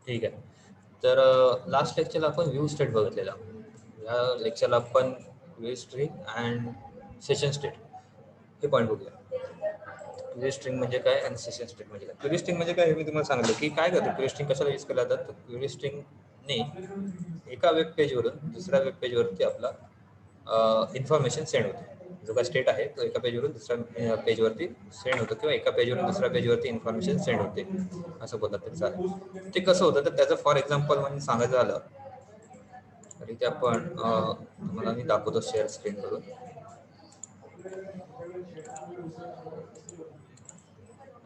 ठीक आहे. तर लास्ट लेक्चरला आपण व्ह्यू स्टेट बघितलेला. या लेक्चरला आपण view string and session state हे पॉईंट बघूया. क्वेरी स्ट्रिंग म्हणजे काय आणि सेशन स्ट्रिंग म्हणजे काय. क्वेरी स्ट्रिंग म्हणजे काय हे मी तुम्हाला सांगितलं की काय करतं क्वेरी स्ट्रिंग कशाला यूज केला जातात. तर क्वेरी स्ट्रिंगने एका वेब पेजवरून दुसऱ्या वेब पेजवरती आपला इन्फॉर्मेशन सेंड होते. जो काय स्टेट आहे तो एका पेजवरून दुसऱ्या पेजवरती सेंड होतो किंवा एका पेजवरून दुसऱ्या पेजवरती इन्फॉर्मेशन सेंड होते असं बोलतात तरी चालेल. ते कसं होतं तर त्याचं फॉर एक्झाम्पल म्हणजे सांगायचं झालं तरी ते आपण तुम्हाला मी दाखवतो शेअर स्क्रीन करून.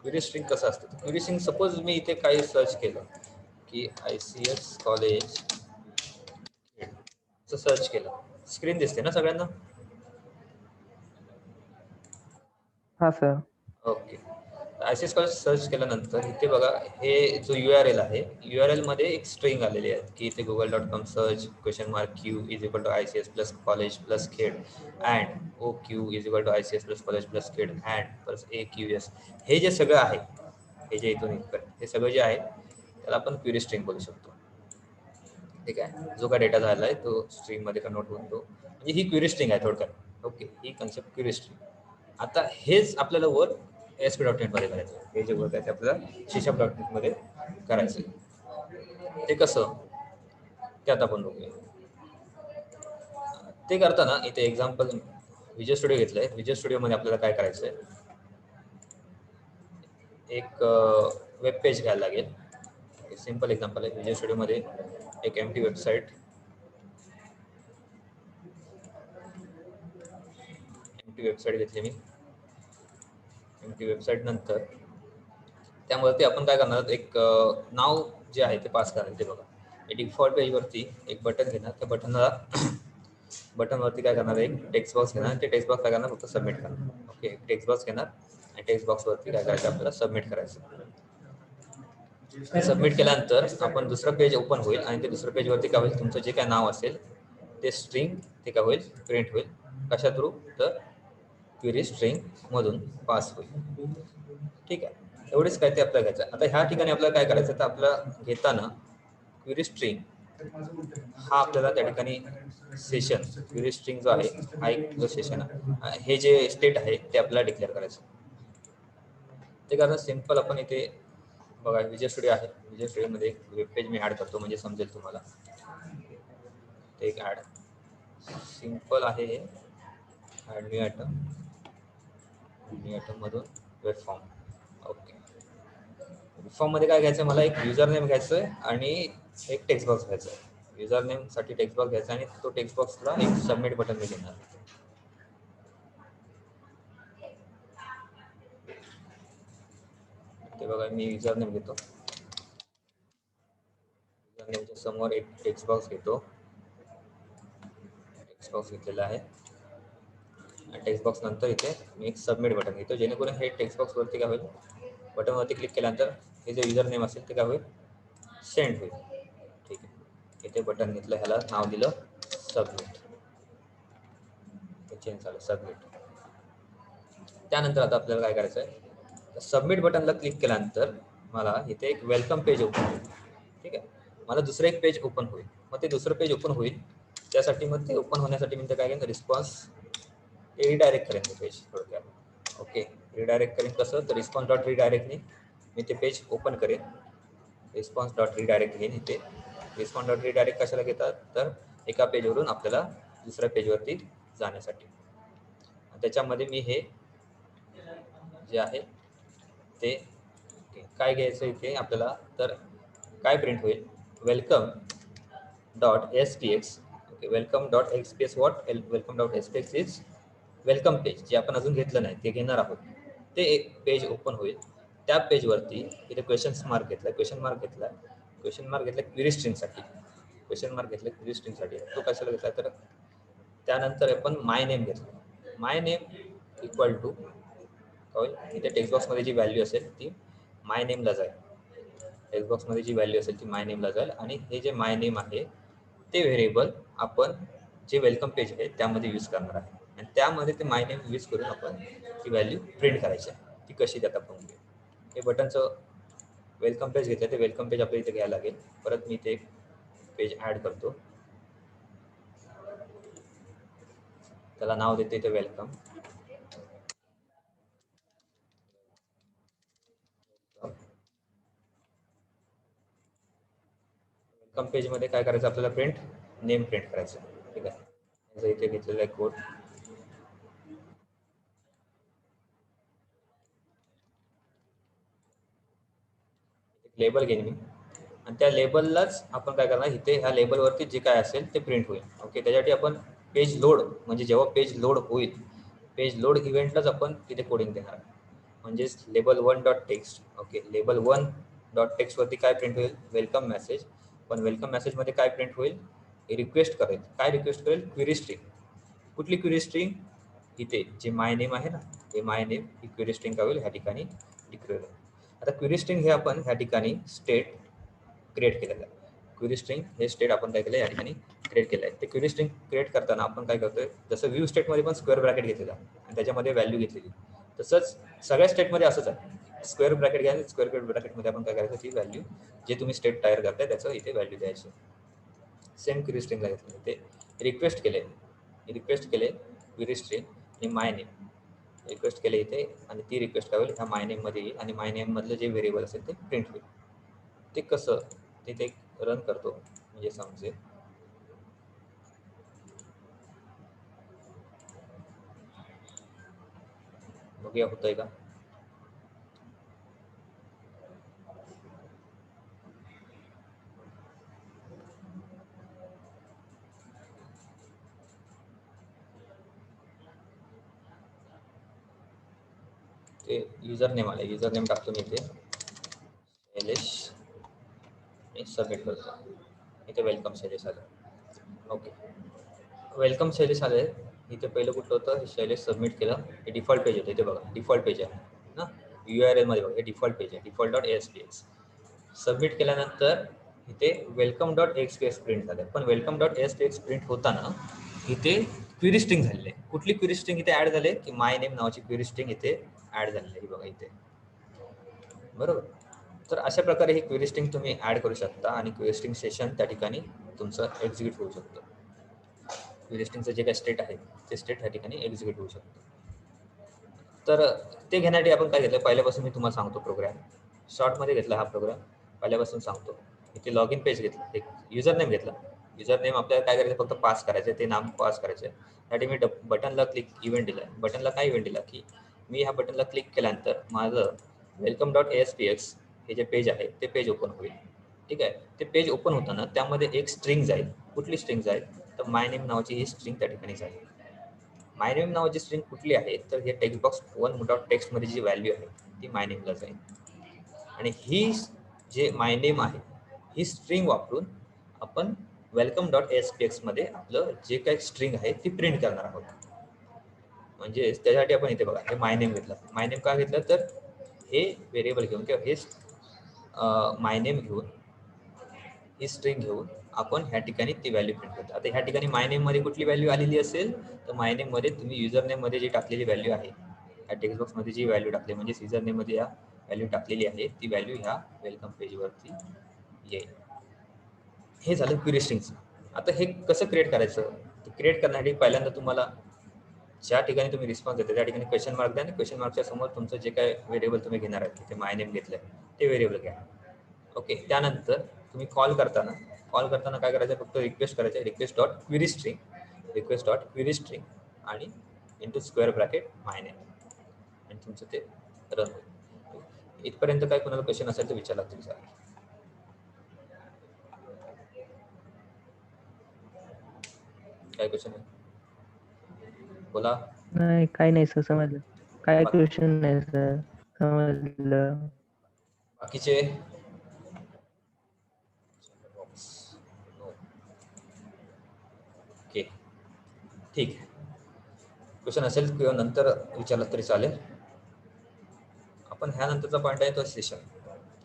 क्वेरी स्ट्रिंग कसं असतं. क्वेरी स्ट्रिंग सपोज मी इथे काही सर्च केलं की ICS कॉलेज सर्च केलं, स्क्रीन दिसते ना सगळ्यांना. हाँ sir. Okay. ICS college search केल्यानंतर इथे बघा हे जो URL आहे URL मध्ये एक स्ट्रिंग आलेली आहे की इथे google.com search $q is equal to ICS plus college plus Khed and OQ is equal to ICS plus college plus Khed and plus AQS. हे जे सगळं आहे हे जे इथून इथपर्यंत हे सगळं जे आहे त्याला आपण क्वेरी स्ट्रिंग बोलू शकतो. ठीक आहे. जो काय डेटा झाला आहे तो स्ट्रिंग मध्ये कन्वर्ट होऊन तो म्हणजे ही क्वेरी स्ट्रिंग आहे थोडक्यात. ओके. ही कन्सेप्ट क्वेरी स्ट्रिंग. आता हेच आपल्याला वर ASP.NET मध्ये करायचं. हे जे वर्क आहे ते आपल्याला C# मध्ये करायचं. ते कसं ते आता आपण बघूया. ते करताना इथे एक्झाम्पल विजय स्टुडिओ घेतलंय. विजय स्टुडिओ मध्ये आपल्याला काय करायचंय एक वेब पेज घ्यायला लागेल. सिंपल एक्झाम्पल आहे. विजय स्टुडिओ मध्ये एक एम्प्टी वेबसाईट घेतली मी. एम्प्टी वेबसाईट नंतर त्यामध्ये आपण काय करणार एक नाव जे आहे ते पास करायचं. ते बघा डिफॉल्ट पेजवरती एक बटन घेणार. त्या बटनवरती काय करणार एक टेक्स्ट बॉक्स घेणार. ते टेक्स्ट बॉक्स काय करणार फक्त सबमिट करणार. ओके. टेक्स्ट बॉक्स घेणार आणि टेक्स्ट बॉक्सवरती काय करायचं आपल्याला सबमिट करायचं. सबमिट केल्यानंतर आपण दुसरं पेज ओपन होईल आणि ते दुसरं पेजवरती काय होईल तुमचं जे काय नाव असेल ते स्ट्रिंग ते काय होईल प्रिंट होईल. कशा थ्रू तर क्वेरी स्ट्रिंग मधून पास होईल. ठीक आहे. एवढेच काय ते आपल्याला घ्यायचं. आता ह्या ठिकाणी आपल्याला काय करायचं तर आपलं घेताना क्वेरी स्ट्रिंग हा आपल्याला त्या ठिकाणी सेशन क्वेरी स्ट्रिंग जो आहे हा एक जो सेशन आहे हे जे स्टेट आहे ते आपल्याला डिक्लेअर करायचं. ते कारण सिंपल आपण इथे बघा विजय स्टुडिओ आहे. विजय स्टुडिओ मध्ये एक वेब पेज मी ऍड करतो म्हणजे समजेल तुम्हाला. ते एक ऍड सिंपल आहे हे. ऍड न्यू आयटम मधून वेब फॉर्म. ओके. फॉर्म मध्ये काय घ्यायचं मला एक युजर नेम घ्यायचं आहे आणि एक टेक्स्ट बॉक्स घ्यायचा आहे. युजर नेम साठी टेक्स्ट बॉक्स घ्यायचा आणि तो टेक्स्ट बॉक्सला एक सबमिट बटन मी घेणार. ते बघा मी युजर नेम घेतो. युजर नेमच्या समोर एक टेक्स्ट बॉक्स घेतो. टेक्स्ट बॉक्स घेतलेला आहे. टेक्स्ट बॉक्स नंतर इथे मी एक सबमिट बटन घेतो जेणेकरून हे टेक्स्ट बॉक्स वरती काय होईल बटनवरती क्लिक केल्यानंतर हे जे युजर नेम असेल ते काय होईल सेंड होईल. ठीक आहे. इथे बटन घेतलं ह्याला नाव दिलं सबमिट. चेंज झालं सबमिट. त्यानंतर आता आपल्याला काय करायचं आहे सबमिट बटनला क्लिक केल्यानंतर मला इथे एक वेलकम पेज ओपन होईल. ठीक आहे. मला दुसरं एक पेज ओपन होईल. मग ते दुसरं पेज ओपन होईल त्यासाठी मग ते ओपन होण्यासाठी मी काय करेन रिस्पॉन्स रिडायरेक्ट करेन ते पेज थोडक्यात. ओके. रिडायरेक्ट करेन कसं तर रिस्पॉन्स डॉट रिडायरेक्टने मी ते पेज ओपन करेन. रिस्पॉन्स डॉट रिडायरेक्ट घेईन इथे. रिस्पॉन्स डॉट रिडायरेक्ट कशाला घेतात तर एका पेजवरून आपल्याला दुसऱ्या पेजवरती जाण्यासाठी. त्याच्यामध्ये मी हे जे आहे ते काय घ्यायचं इथे आपल्याला तर काय प्रिंट होईल welcome dot SPX. Okay. Welcome dot XPX what welcome dot SPX is welcome page जे आपण अजून घेतलं नाही ते घेणार आहोत. ते एक पेज ओपन होईल. त्या पेजवरती इथे क्वेश्चन मार्क घेतला क्वेरी स्ट्रिंगसाठी. तो कशाला घेतला तर त्यानंतर आपण माय नेम घेतला. माय नेम इक्वल टू होईल इथे टेक्स्ट बॉक्समध्ये जी व्हॅल्यू असेल ती माय नेमला जाईल. टेक्स्ट बॉक्समध्ये जी व्हॅल्यू असेल ती माय नेमला जाईल आणि हे जे माय नेम आहे ते व्हेरिएबल आपण जे वेलकम पेज आहे त्यामध्ये यूज करणार आहे आणि त्यामध्ये ते माय नेम यूज करून आपण ती व्हॅल्यू प्रिंट करायची आहे. ती कशी त्यात आपण हे बटनचं वेलकम पेज घेतलं ते वेलकम पेज आपल्याला इथे घ्यायला लागेल. परत मी इथे एक पेज ॲड करतो, त्याला नाव देते इथे वेलकम. वेलकम पेजमध्ये काय करायचं आपल्याला, प्रिंट नेम प्रिंट करायचं. ठीक आहे, त्याचं इथे घेतलेलं आहे कोड. लेबल घेईन मी आणि त्या लेबललाच आपण काय करणार, इथे ह्या लेबलवरती जे काय असेल ते प्रिंट होईल. ओके, त्यासाठी आपण पेज लोड, म्हणजे जेव्हा पेज लोड होईल, पेज लोड इव्हेंटलाच आपण तिथे कोडिंग देणार. म्हणजेच label 1 dot text. Okay, label 1 dot टेक्स्टवरती काय प्रिंट होईल, वेलकम मेसेज. पण वेलकम मेसेजमध्ये काय प्रिंट होईल, रिक्वेस्ट करेल. काय रिक्वेस्ट करेल, क्वेरी स्ट्रिंग. कुठली क्वेरी स्ट्रिंग, इथे जे माय नेम आहे ना, हे माय नेम ही क्वेरी स्ट्रिंग काय होईल ह्या ठिकाणी डिक्लेअर होईल. आता क्वेरी स्ट्रिंग हे आपण ह्या ठिकाणी स्टेट क्रिएट केलेलं आहे. क्वेरी स्ट्रिंग हे स्टेट आपण काय केलं या ठिकाणी क्रिएट केलं आहे. ते क्वेरी स्ट्रिंग क्रिएट करताना आपण काय करतोय, जसं व्ह्यू स्टेटमध्ये पण स्क्वेअर ब्रॅकेट घेतलेला आणि त्याच्यामध्ये व्हॅल्यू घेतलेली, तसंच सगळ्या स्टेटमध्ये असंच आहे. स्क्वेअर ब्रॅकेट घ्या, स्क्वेअर ब्रॅकेटमध्ये आपण काय करायचं, ती व्हॅल्यू जे तुम्ही स्टेट तयार करताय त्याचं इथे व्हॅल्यू द्यायची. सेम क्वेरी स्ट्रिंगला घेतलं, ते रिक्वेस्ट केले क्वेरी स्ट्रिंग आणि माय नेम रिक्वेस्ट केले इथे, आणि ती रिक्वेस्ट काय होईल ह्या माय नेममध्ये येईल आणि माय नेममधलं जे व्हेरिएबल असेल ते प्रिंट होईल. ते कसं, ते रन करतो म्हणजे समजेल. बघूया होतंय का. ते युजर नेम आले, युजर नेम टाकतो मी इथे शैलेश, सबमिट करतो. इथे वेलकम शैलेश आलं. ओके, वेलकम शैलेश आले. इथे पहिलं कुठलं होतं, शैलेश सबमिट केलं, हे डिफॉल्ट पेज होतं. इथे बघा डिफॉल्ट पेज आहे ना, URL मध्ये बघा हे डिफॉल्ट पेज आहे, डिफॉल्ट डॉट ASPX. सबमिट केल्यानंतर इथे वेलकम डॉट ASPX प्रिंट झालं. पण वेलकम डॉट ASPX प्रिंट होताना इथे क्वेरी स्ट्रिंग झालेली आहे. कुठली क्वेरी स्ट्रिंग इथे ॲड झाली, की माय नेम नावाची क्वेरी स्ट्रिंग इथे ॲड झालेली आहे. बघा इथे, बरोबर. तर अशा प्रकारे ही क्वेरी स्ट्रिंग तुम्ही ॲड करू शकता आणि क्वेरी स्ट्रिंग सेशन त्या ठिकाणी तुमचं एक्झिक्यूट होऊ शकतं. क्वेरी स्ट्रिंगचं जे काही स्टेट आहे ते स्टेट त्या ठिकाणी एक्झिक्यूट होऊ शकतं. तर ते घेण्यासाठी आपण काय घेतलं, पहिल्यापासून मी तुम्हाला सांगतो. प्रोग्राम शॉर्टमध्ये घेतला हा प्रोग्राम, पहिल्यापासून सांगतो. इथे लॉग इन पेज घेतलं, एक युजर नेम घेतला. युजर नेम आपल्याला काय करायचं, फक्त पास करायचं, ते नाम पास करायचं. त्यासाठी मी बटनला क्लिक इव्हेंट दिला. बटनला काय इव्हेंट दिला, की मी ह्या बटनला क्लिक केल्यानंतर माझं वेलकम डॉट ASPX हे जे पेज आहे ते पेज ओपन होईल. ठीक आहे, ते पेज ओपन होताना त्यामध्ये एक स्ट्रिंग जाईल. कुठली स्ट्रिंग जाईल, तर माय नेम नावाची ही स्ट्रिंग त्या ठिकाणी जाईल. माय नेम नावाची स्ट्रिंग कुठली आहे, तर हे टेक्स्ट बॉक्स 1 डॉट टेक्स्टमध्ये जी व्हॅल्यू आहे ती माय नेमला जाईल. आणि ही जे माय नेम आहे ही स्ट्रिंग वापरून आपण वेलकम डॉट ASPX मध्ये आपलं जे काही स्ट्रिंग आहे ती प्रिंट करणार आहोत. म्हणजे त्यासाठी आपण इथे बघा हे माय नेम घेतलं. माय नेम का घेतलं, तर हे व्हेरिएबल घेऊन किंवा हे माय नेम घेऊन, ही स्ट्रिंग घेऊन आपण ह्या ठिकाणी ती व्हॅल्यू प्रिंट करतो. आता ह्या ठिकाणी माय नेममध्ये कुठली व्हॅल्यू आलेली असेल, तर माय नेममध्ये तुम्ही युजर नेममध्ये जी टाकलेली व्हॅल्यू आहे, ह्या टेक्स्ट बॉक्समध्ये जी व्हॅल्यू टाकली, म्हणजे युजर नेममध्ये या व्हॅल्यू टाकलेली आहे ती व्हॅल्यू ह्या वेलकम पेजवरती येईल. हे झालं क्वेरी स्ट्रिंगचं. आता हे कसं क्रिएट करायचं, क्रिएट करण्यासाठी पहिल्यांदा तुम्हाला ज्या ठिकाणी तुम्ही रिस्पॉन्स देता त्या ठिकाणी क्वेश्चन मार्क द्या आणि क्वेश्चन मार्कच्या समोर तुमचं जे काय व्हेरिएबल तुम्ही घेणार आहे, तिथे माय नेम घेतलं ते व्हेरिएबल घ्या. ओके, त्यानंतर तुम्ही कॉल करताना काय करायचं, फक्त रिक्वेस्ट करायचं, रिक्वेस्ट डॉट क्वेरी स्ट्रिंग आणि इंटू स्क्वेअर ब्रॅकेट माय नेम, आणि तुमचं ते रन होईल. इथपर्यंत काय कोणाला क्वेश्चन असेल तर विचारला तरी चालेल. काय क्वेश्चन आहे, बोला. नाही, काही नाही सर, समजलं. काय बाकी क्वेश्चन नाही सर, समजलं. बाकीचे ओके, ठीक आहे. क्वेश्चन असेल किंवा नंतर विचारलं तरी चालेल. आपण ह्यानंतरचा पॉईंट आहे तो सेशन.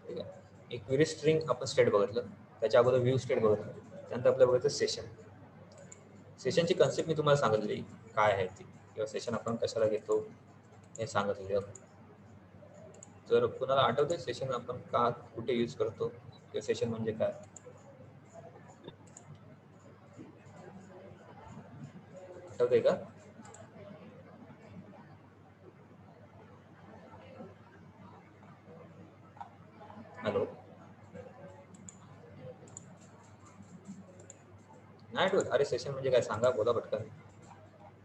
ठीक आहे, एक क्वेरी स्ट्रिंग आपण स्टेट बघितलं, त्याच्या अगोदर व्ह्यू स्टेट बघितलं, त्यानंतर आपल्याला बघायचं सेशन. सेशनची कन्सेप्ट मी तुम्हाला सांगितली काय आहे ती, किंवा सेशन आपण कशाला घेतो हे सांगितलेलं. तर कुणाला आठवतंय सेशन आपण का कुठे यूज करतो किंवा सेशन म्हणजे काय? आठवतंय का? हॅलो, नाही आठवत? अरे सेशन म्हणजे काय सांगा, बोला पटकन.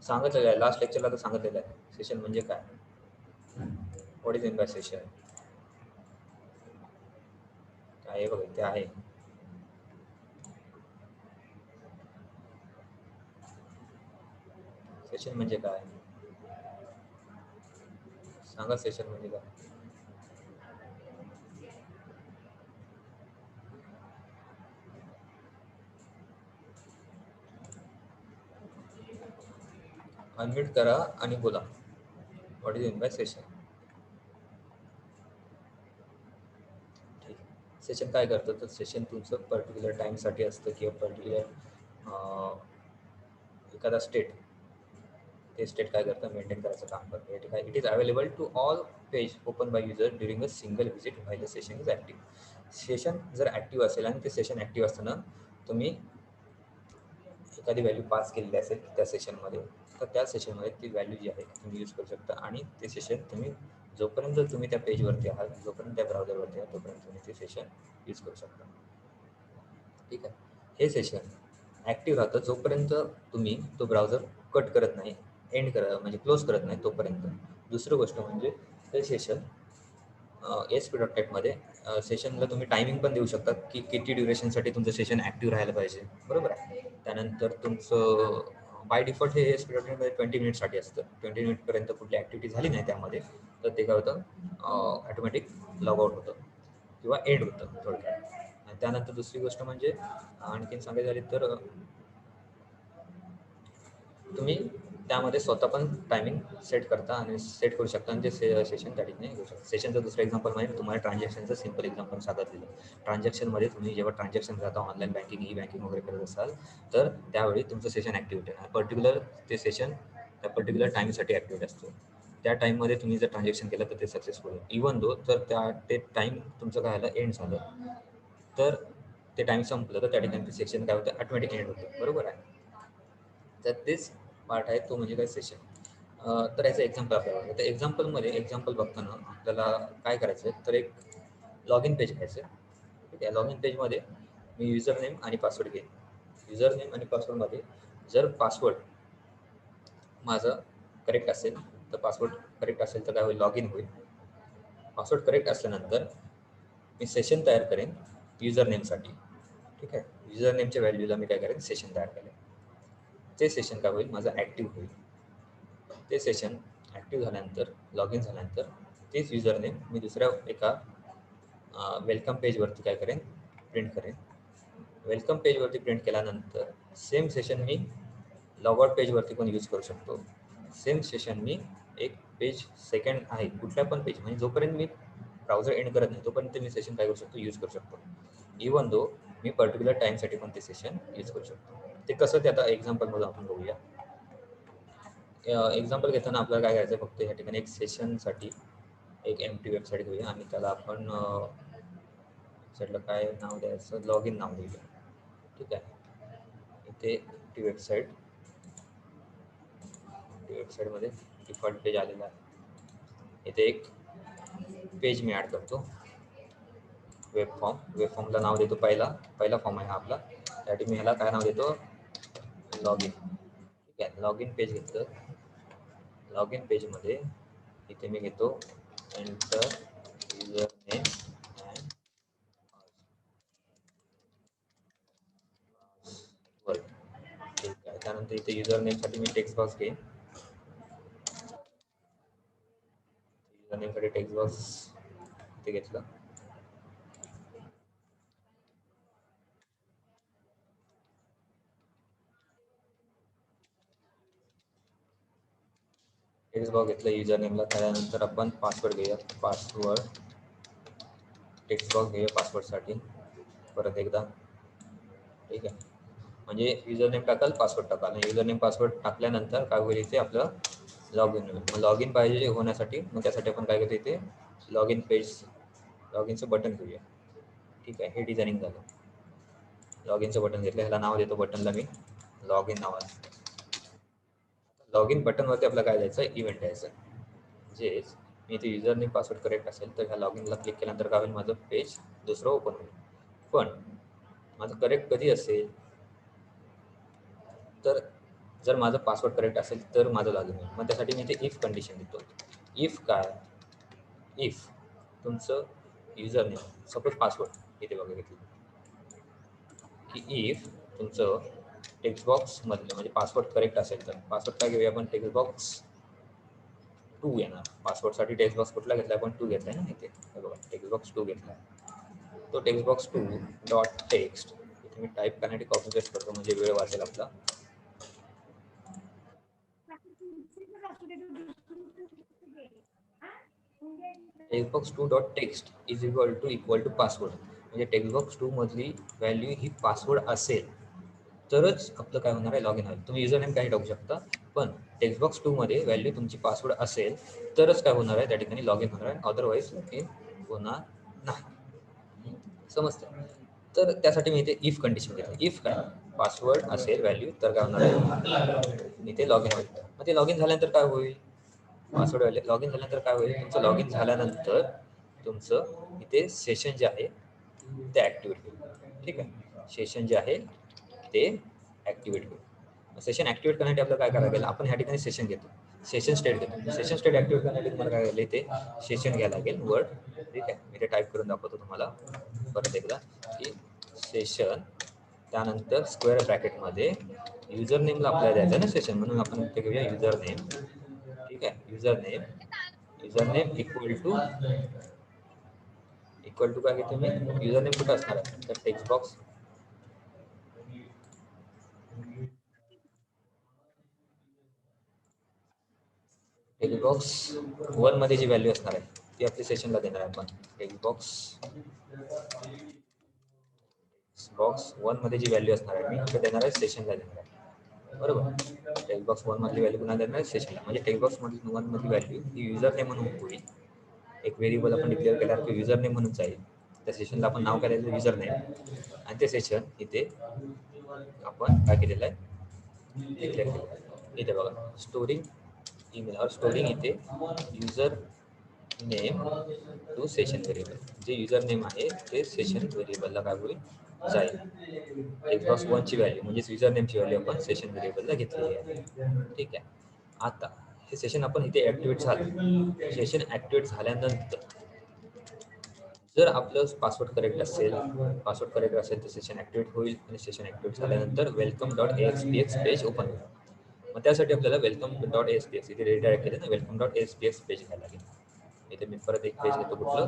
सांगितलेलं आहे लास्ट लेक्चरला, तर सांगितलेलं आहे सेशन म्हणजे काय. What is in by session? काय आहे बघा, ते आहे. सेशन म्हणजे काय सांगा, सेशन म्हणजे काय? अनम्यूट करा आणि बोला. What is in by session? ठीक. सेशन काय करतं, तर सेशन तुमचं पर्टिक्युलर टाईमसाठी असतं किंवा पर्टिक्युलर एखादा स्टेट, ते स्टेट काय करतं, मेंटेन करायचं काम करतं. या ठिकाणी it is available to all page open by user during a single visit while the session is active. Session जर ॲक्टिव्ह असेल आणि ते सेशन ॲक्टिव्ह असताना तुम्ही एखादी व्हॅल्यू पास केलेली असेल त्या सेशनमध्ये, तर त्या सेशनमध्ये ती व्हॅल्यू जी आहे तुम्ही यूज करू शकता. आणि ते सेशन तुम्ही जोपर्यंत तुम्ही त्या पेजवरती आहात, जोपर्यंत त्या ब्राउझरवरती आहात, तोपर्यंत तुम्ही ते सेशन यूज करू शकता. ठीक आहे. हे सेशन ॲक्टिव्ह राहतं जोपर्यंत तुम्ही तो ब्राउझर कट करत नाही, एंड म्हणजे क्लोज करत नाही तोपर्यंत. दुसरं गोष्ट म्हणजे ते सेशन ASP.NET सेशनला तुम्ही टायमिंग पण देऊ शकता की किती ड्युरेशनसाठी तुमचं सेशन ॲक्टिव्ह राहायला पाहिजे, बरोबर आहे. त्यानंतर तुमचं बाय डिफॉल्ट हे ASP.NET 20 मिनिटसाठी असतं. 20 मिनिटपर्यंत कुठली ॲक्टिव्हिटी झाली नाही त्यामध्ये, तर ते काय होतं, ऑटोमॅटिक लॉगआउट होतं किंवा एंड होतं थोडक्यात. आणि त्यानंतर दुसरी गोष्ट म्हणजे आणखीन सांगायचं झाली तर तुम्ही त्यामध्ये स्वतः पण टायमिंग सेट करता आणि सेट करू शकता आणि ते सेशन त्या ठिकाणी घेऊ शकता. सेशनचं दुसरं एक्झाम्पल म्हणजे तुम्हाला ट्रान्झॅक्शनचं सिम्पल एक्झाम्पल सांगितलेलं. ट्रान्झॅक्शनमध्ये तुम्ही जेव्हा ट्रान्झॅक्शन करता, ऑनलाईन बँकिंग, ई बँकिंग वगैरे करत असाल, तर त्यावेळी तुमचं सेशन ॲक्टिव्हिटी आहे. पर्टिक्युलर ते सेशन त्या पर्टिक्युलर टाईमसाठी ॲक्टिव्हिटी असतो. त्या टाईममध्ये तुम्ही जर ट्रान्झॅक्शन केलं तर ते सक्सेसफुल आहे. इवन दो तर ते टाईम तुमचं काय झालं, एंड झालं, तर ते टाईम संपलं, तर त्या ठिकाणी ते सेशन काय होतं, ऑटोमॅटिक एंड होतं, बरोबर आहे. तर तेच पार्ट आहे, तो म्हणजे काय सेशन. तर याचं एक्झाम्पल आपल्याला, तर एक्झाम्पलमध्ये एक्झाम्पल बघताना आपल्याला काय करायचं आहे, तर एक लॉग इन पेज घ्यायचं आहे. ठीक आहे. लॉग इन पेजमध्ये मी युजर नेम आणि पासवर्ड घेईन. युजर नेम आणि पासवर्डमध्ये जर पासवर्ड माझं करेक्ट असेल, तर पासवर्ड करेक्ट असेल तर काय होईल, लॉग इन होईल. पासवर्ड करेक्ट असल्यानंतर मी सेशन तयार करेन युजर नेमसाठी. ठीक आहे. युजर नेमच्या व्हॅल्यूला मी काय करेन, सेशन तयार करेन. ते सेशन काय होईल, माझं ॲक्टिव्ह होईल. ते सेशन ॲक्टिव्ह झाल्यानंतर, लॉग इन झाल्यानंतर तेच युजर नेम मी दुसऱ्या एका वेलकम पेजवरती काय करेन, प्रिंट करेन. वेलकम पेजवरती प्रिंट केल्यानंतर सेम सेशन मी लॉगआउट पेजवरती पण यूज करू शकतो. सेम सेशन मी एक पेज सेकंड आहे कुठल्या पण पेज, म्हणजे जोपर्यंत मी ब्राउझर एंड करत नाही तोपर्यंत मी सेशन काय करू शकतो, यूज करू शकतो. इवन दो मी पर्टिक्युलर टाईमसाठी पण ते सेशन यूज करू शकतो. ते कसं, ते आता एक्झाम्पलमध्ये आपण बघूया. एक्झाम्पल घेताना आपल्याला काय करायचं आहे, फक्त या ठिकाणी एक सेशनसाठी एक एम्प्टी वेबसाईट घेऊया आणि त्याला आपण वेबसाईटला काय नाव द्यायचं, लॉग इन नाव देऊया. ठीक आहे. इथे ती वेबसाईटमध्ये डिफॉल्ट पेज आलेला आहे. इथे एक पेज मी ॲड करतो, वेब फॉर्मला नाव देतो, पहिला फॉर्म आहे हा आपला. त्यासाठी मी ह्याला काय नाव देतो, लॉग इन. ठीक आहे. लॉग इन पेज घेतलं. लॉग इन पेजमध्ये इथे मी घेतो enter user name and word. ठीक आहे. त्यानंतर इथे युजर नेमसाठी मी टेक्स्ट बॉक्स घेईन. युजर नेमसाठी टेक्स्ट बॉक्स इथे घेतलं. टेक्स्ट बॉक्स घेतलं युजर नेमला. त्यानंतर आपण पासवर्ड घेऊया. पासवर्ड टेक्स्ट बॉक्स घेऊया पासवर्डसाठी परत एकदा. ठीक आहे. म्हणजे युजर नेम टाकाल, पासवर्ड टाकाल. आणि युजर नेम पासवर्ड टाकल्यानंतर काय होईल, इथे आपलं लॉग इन होईल. मग लॉग इन पाहिजे होण्यासाठी मग त्यासाठी आपण काय करतो, इथे लॉग इन पेज, लॉग इनचं बटन घेऊया. ठीक आहे, हे डिझायनिंग झालं. लॉग इनचं बटन घेतलं, ह्याला नाव देतो बटनला मी लॉग इन नावाचं. लॉग इन बटनवरती आपल्याला काय द्यायचं, इव्हेंट द्यायचं. म्हणजेच मी इथे युजर नेम पासवर्ड करेक्ट असेल तर ह्या लॉग इनला क्लिक केल्यानंतर काय होईल, माझं पेज दुसरं ओपन होईल. पण माझं करेक्ट कधी असेल तर जर माझं पासवर्ड करेक्ट असेल तर माझं लॉग इन होईल. मग त्यासाठी मी इथे इफ कंडिशन देतो. इफ काय, इफ तुमचं युजर नेम सपोज पासवर्ड इथे बघा घेतलं की इफ तुमचं टेक्स्ट बॉक्समधलं म्हणजे पासवर्ड करेक्ट असेल तर पासवर्ड काय घेऊया आपण, टेक्स्ट बॉक्स 2 येणार. पासवर्डसाठी टेक्स्ट बॉक्स कुठला घेतला आपण, 2 घेतला आहे ना इथे. हे बघा टेक्स्ट बॉक्स 2 घेतला आहे. तो टेक्स्ट बॉक्स 2 डॉट टेक्स्ट इथे मी टाईप करण्यासाठी कॉपी पेस्ट करतो म्हणजे वेळ वाचेल आपला. Text box 2 dot text is equal to password. म्हणजे टेक्स्ट बॉक्स 2 मधली व्हॅल्यू ही पासवर्ड असेल तरच आपलं काय होणार आहे, लॉग इन होईल. तुम्ही युजर नेम काही टाकू शकता, पण टेक्स्ट बॉक्स 2 मध्ये व्हॅल्यू तुमची पासवर्ड असेल तरच काय होणार आहे, त्या ठिकाणी लॉग इन होणार आहे. अदरवाईज लॉग इन होणार नाही. समजतं? तर त्यासाठी मी इथे इफ कंडिशन घेतली. इफ काय, पासवर्ड असेल व्हॅल्यू तर काय होणार आहे, इथे लॉग इन होईल. मग ते लॉग इन झाल्यानंतर काय होईल, पासवर्ड व्हॅल्यू लॉग इन झाल्यानंतर काय होईल, तुमचं लॉग इन झाल्यानंतर तुमचं इथे सेशन जे आहे ते ॲक्टिवेट होईल. ठीक आहे, सेशन जे आहे ते ॲक्टिवेट होईल. सेशन ॲक्टिवेट करण्यासाठी आपल्याला काय करायला लागेल, आपण ह्या ठिकाणी सेशन घेतो, सेशन स्टेट घेतो. सेशन स्टेट ॲक्टिवेट करण्यासाठी तुम्हाला काय लागेल, ते सेशन घ्यायला लागेल वर्ड. ठीक आहे, मी ते टाईप करून दाखवतो तुम्हाला परत एकदा की सेशन, त्यानंतर स्क्वेअर ब्रॅकेटमध्ये युजर नेमला आपल्याला द्यायचं ना सेशन, म्हणून आपण इथे घेऊया युजर नेम. ठीक आहे, युजर नेम इक्वल टू काय घेतो मी, युजर नेम कुठं असणार आहे तर टेक्स्ट बॉक्स टेक्स्ट बॉक्स 1 मध्ये जी व्हॅल्यू असणार आहे ती आपली सेशनला देणार आहे आपण. टेक्स्ट बॉक्स 1 मध्ये जी व्हॅल्यू असणार आहे मी इथे देणार आहे, सेशनला देणार आहे. बरोबर, टेक्स्ट बॉक्स 1 मधली व्हॅल्यू पुन्हा देणार आहे सेशनला. म्हणजे टेक्स्ट बॉक्स 1 मधली व्हॅल्यू ही युजर नेम म्हणून होईल. एक व्हेरिएबल आपण डिक्लेअर केल्यावर तो युजर नेम म्हणून जाईल. त्या सेशनला आपण नाव काय द्यायचं, युजर नेम. आणि ते सेशन इथे आपण काय केलेलं आहे, डिक्लेअर केलेलं आहे. इथे बघा स्टोरिंग ईमेल और स्टोरिंग इथे user name to session variable. जे युजर नेम आहे ते सेशन व्हेरिएबलला काय होईल, जाईल. टेक्स्ट बॉक्स 1 ची व्हॅल्यू म्हणजेच युजर नेमची व्हॅल्यू आपण सेशन व्हेरिएबलला घेतलेली आहे. ठीक आहे, आता हे सेशन आपण इथे ॲक्टिवेट झालं. सेशन ॲक्टिवेट झाल्यानंतर जर आपलं पासवर्ड करेक्ट असेल तर सेशन ॲक्टिवेट होईल. आणि सेशन ॲक्टिवेट झाल्यानंतर welcome dot ASPX page open होईल. मग त्यासाठी आपल्याला वेलकम डॉट ASPX इथे रिडायरेक्ट केलं ना, वेलकम डॉट ASPX पेज घ्यायला लागेल. इथे मी परत एक पेज घेतो, कुठलं,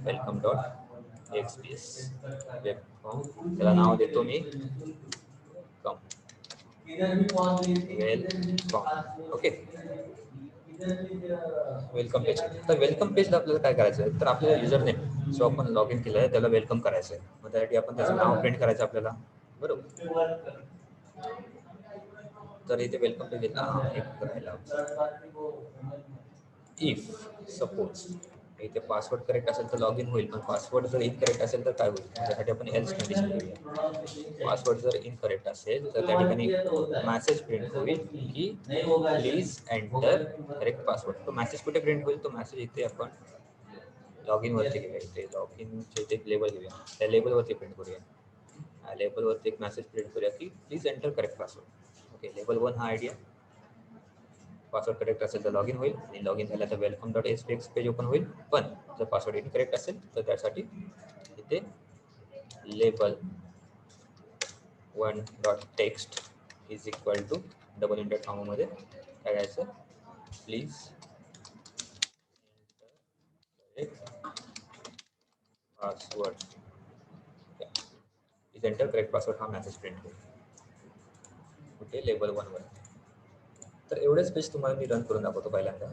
वेलकम डॉट ASPX वेलकम. त्याला नाव देतो me welcome. Okay, welcome page. तर वेलकम पेजला आपल्याला काय करायचं आहे, तर आपल्याला युजर नेम जो आपण लॉग इन केलं आहे त्याला वेलकम करायचं आहे. मग त्यासाठी आपण त्याचं नाव प्रिंट करायचं आपल्याला. बरोबर, तर इथे वेलकम पेज एक करायला, इफ सपोज इथे पासवर्ड करेक्ट असेल तर लॉग इन होईल, पण पासवर्ड जर इनकरेक्ट असेल तर काय होईल, त्यासाठी आपण एल्स कंडिशन घेऊया. पासवर्ड जर इनकरेक्ट असेल तर त्या ठिकाणी मेसेज प्रिंट होईल की प्लीज एंटर करेक्ट पासवर्ड. तो मेसेज कुठे प्रिंट होईल, तो मेसेज इथे आपण लॉग इन वरती घेऊया. इथे लॉग इनचे इथे एक लेबल घेऊया, त्या लेबलवरती प्रिंट करूया. लेबलवरती एक मेसेज प्रिंट करूया की please enter correct password. Okay, label 1 हा आयडिया. पासवर्ड करेक्ट असेल तर लॉग इन होईल, आणि लॉग इन झालं तर welcome dot ASPX page open होईल. पण जर पासवर्ड इनकरेक्ट असेल तर त्यासाठी इथे label 1 dot text is equal to double inverted कॉमामध्ये काय घ्यायचं, please password is enter correct password हा मेसेज प्रिंट होईल. ओके, लेबल 1 वर. तर एवढेच पेज तुम्हाला मी रन करून दाखवतो पहिल्यांदा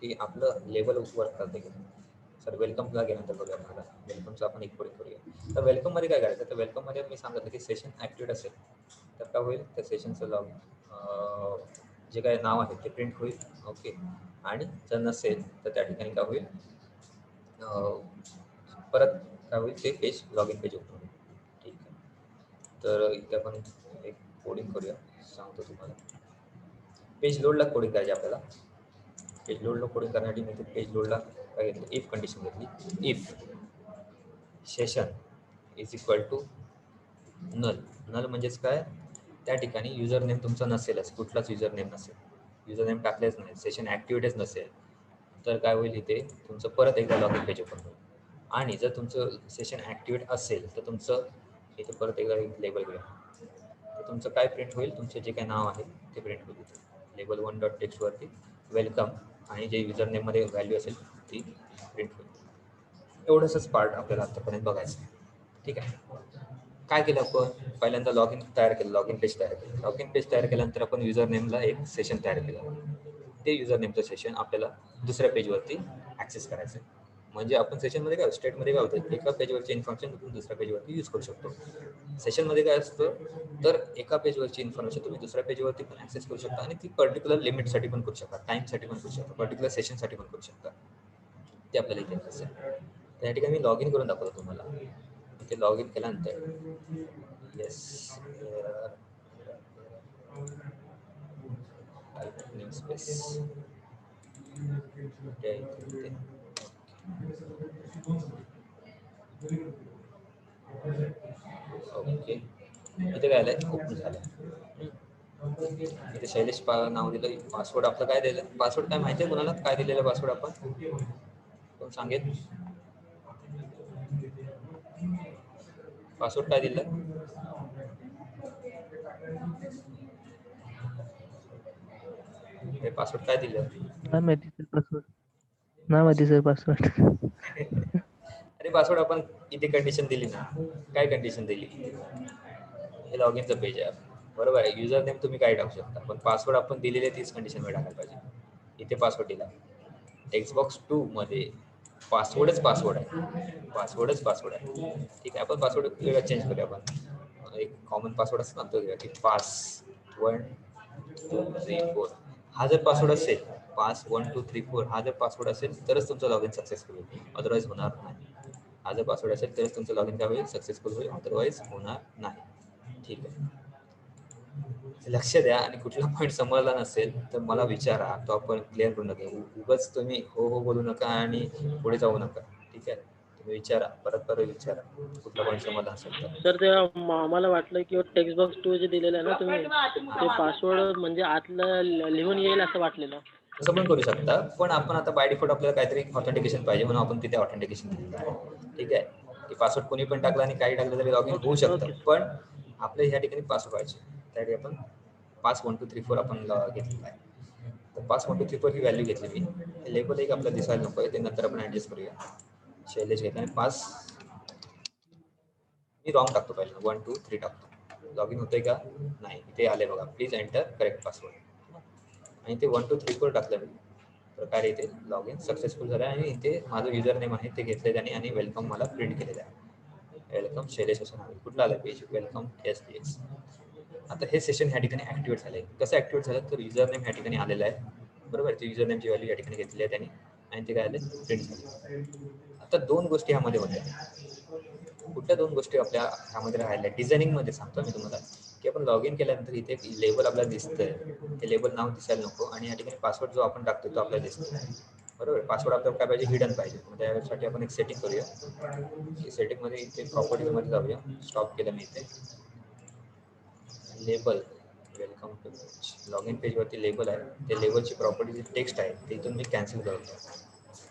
की आपलं लेबल वर्क करते की. सर वेलकमला गेल्यानंतर बघूया आपल्याला वेलकमचं आपण एक पुढे करूया. तर वेलकममध्ये काय करायचं, तर वेलकममध्ये मी सांगितलं की सेशन ॲक्टिवेट असेल तर काय होईल, त्या सेशनचं जे काय नाव आहे ते प्रिंट होईल. ओके, आणि जर नसेल तर त्या ठिकाणी काय होईल, परत काय होईल ते page log in page open होईल. ठीक आहे, तर इथे आपण एक कोडिंग करूया, सांगतो तुम्हाला. पेज लोडला कोडिंग करायचे आपल्याला. पेज लोडला कोडिंग करण्यासाठी मी पेज लोडला काय घेतलं, इफ कंडिशन घेतली. If session is equal to null. Null म्हणजेच काय, त्या ठिकाणी युजर नेम तुमचा नसेलच, कुठलाच युजर नेम नसेल, युजर नेम टाकलेच नाही, सेशन ॲक्टिव्हेटच नसेल, तर काय होईल इथे तुमचं परत एकदा लॉग इन पेज ओपन होईल. आणि जर तुमचं सेशन ॲक्टिव्हेट असेल तर तुमचं इथे परत एकदा लेबल घेऊया, तर तुमचं काय प्रिंट होईल, तुमचं जे काय नाव आहे ते प्रिंट होईल. इथे लेबल 1 डॉट टेक्स्टवरती वेलकम आणि जे युजर नेममध्ये व्हॅल्यू असेल ती प्रिंट होईल. एवढंच पार्ट आपल्याला आतापर्यंत बघायचं आहे. ठीक आहे, काय केलं आपण, पहिल्यांदा लॉग इन तयार केलं, लॉग इन पेज तयार केलं. लॉग इन पेज तयार केल्यानंतर आपण युजर नेमला एक सेशन तयार केलं. ते युजर नेमचं सेशन आपल्याला दुसऱ्या पेजवरती ॲक्सेस करायचं आहे. म्हणजे आपण सेशनमध्ये काय स्टेटमध्ये काय होतं, एका पेजवरची इन्फॉर्मेशन तुम्ही दुसऱ्या पेजवरती यूज करू शकतो. सेशनमध्ये काय असतं, तर एका पेजवरची इन्फॉर्मेशन तुम्ही दुसऱ्या पेजवरती पण ॲक्सेस करू शकता आणि ती पर्टिक्युलर लिमिटसाठी पण करू शकता, टाईमसाठी पण करू शकता, पर्टिक्युलर सेशनसाठी पण करू शकता. ते आपल्याला इथे असेल. त्या ठिकाणी मी लॉग इन करून दाखवतो तुम्हाला. इथे लॉग इन केल्यानंतर येस नेम स्पेस ओके, इथे काय आलंय, ओपन झालं. इथे शैलेश नाव दिलं. पासवर्ड आपलं काय दिलं, पासवर्ड काय माहिती आहे कोणाला, काय दिलेलं पासवर्ड आपण, कोण सांगेल, पासवर्ड काय दिलं, हे पासवर्ड काय दिलं. नाही माहिती सर पासवर्ड. नाही माहिती सर पासवर्ड. अरे पासवर्ड आपण इथे कंडिशन दिली ना, काय कंडिशन दिली, हे लॉग इनचं पेज आहे बरोबर आहे. युजर नेम तुम्ही काय टाकू शकता, पण पासवर्ड आपण दिलेली तीच कंडिशन मध्ये टाकायला पाहिजे. इथे पासवर्ड दिला, टेक्स्टबॉक्स 2 मध्ये पासवर्डच पासवर्ड आहे, पासवर्डच पासवर्ड आहे. ठीक आहे, आपण पासवर्ड वेगळा चेंज करूया. आपण एक कॉमन पासवर्ड असतो ना, तो घेऊया की पास 1 2 3 4. हा जर पासवर्ड असेल, पास 1 2 3 4 हा जर पासवर्ड असेल तरच तुमचं लॉग इन सक्सेसफुल होईल, अदरवाईज होणार नाही. हा जर पासवर्ड असेल तरच तुमचं लॉग इन काय होईल, सक्सेसफुल होईल, अदरवाईज होणार नाही. ठीक आहे, लक्ष द्या. आणि कुठला पॉईंट समजला नसेल तर मला विचारा, तो आपण क्लिअर करू नका. उगाच तुम्ही हो हो बोलू नका आणि पुढे जाऊ नका. ठीक आहे, तुम्ही विचारा, परत परत विचारा, कुठला पॉईंट समजला नसेल तर. सर ते आम्हाला वाटलं की टेक्स्ट बॉक्स 2 जे दिलेलं आहे ना तुम्ही, ते पासवर्ड म्हणजे आतलं लिहून येईल असं वाटलेलं. तसं पण करू शकता, पण आपण आता बाय डिफॉल्ट आपल्याला काहीतरी ऑथेंटिकेशन पाहिजे म्हणून आपण तिथे ऑथेंटिकेशन दिलेलं आहे. ठीक आहे, की पासवर्ड कोणी पण टाकला आणि काही टाकलं तरी लॉग इन होऊ शकतं, ओके. पण आपल्या ह्या ठिकाणी पासवर्ड पाहिजे. त्यासाठी आपण पास 1 2 3 4 आपण घेतलेला आहे. तर पास 1 2 3 4 ही व्हॅल्यू घेतली मी. लेबल एक आपल्याला दिसायला नको आहे, ते नंतर आपण ॲडजस्ट करूया. शैलेश घेतला आणि पास मी रॉंग टाकतो, पहिला 1 2 3 टाकतो. लॉग इन होतंय का नाही, इथे आले बघा, प्लीज एंटर करेक्ट पासवर्ड. आणि ते 1 2 3 4 टाकलं मी, प्रकारे इथे लॉग इन सक्सेसफुल झालं आहे. आणि इथे माझं युजर नेम आहे ते घेतलं त्याने आणि वेलकम मला प्रिंट केलेलं आहे. वेलकम शैलेश असं नाव, कुठलं आलं पेज, वेलकम SPX. आता हे सेशन ह्या ठिकाणी ॲक्टिवेट झालं आहे. कसं ॲक्टिवेट झालं, तर युजर नेम ह्या ठिकाणी आलेलं आहे बरोबर. ते युजर नेमची व्हॅल्यू या ठिकाणी घेतलेली आहे त्याने आणि ते काय आले, प्रिंट झाले. आता दोन गोष्टी ह्यामध्ये होत्या. कुठल्या दोन गोष्टी आपल्या ह्यामध्ये राहिल्या, डिझायनिंगमध्ये सांगतो मी तुम्हाला, की आपण लॉग इन केल्यानंतर इथे लेबल आपल्याला दिसतंय, ते लेबल नाव दिसायला नको आणि या ठिकाणी पासवर्ड जो आपण टाकतो तो आपल्याला दिसतो बरोबर. पासवर्ड आपल्याला काय पाहिजे, हिडन पाहिजे. मग त्यासाठी आपण एक सेटिंग करूया. सेटिंगमध्ये इथे प्रॉपर्टीजमध्ये जाऊया, स्टॉप केलं मी इथे. Label welcome to login पेजवरती लेबल आहे, ते लेबलची प्रॉपर्टी जी टेक्स्ट आहे ते इथून मी कॅन्सल करतो.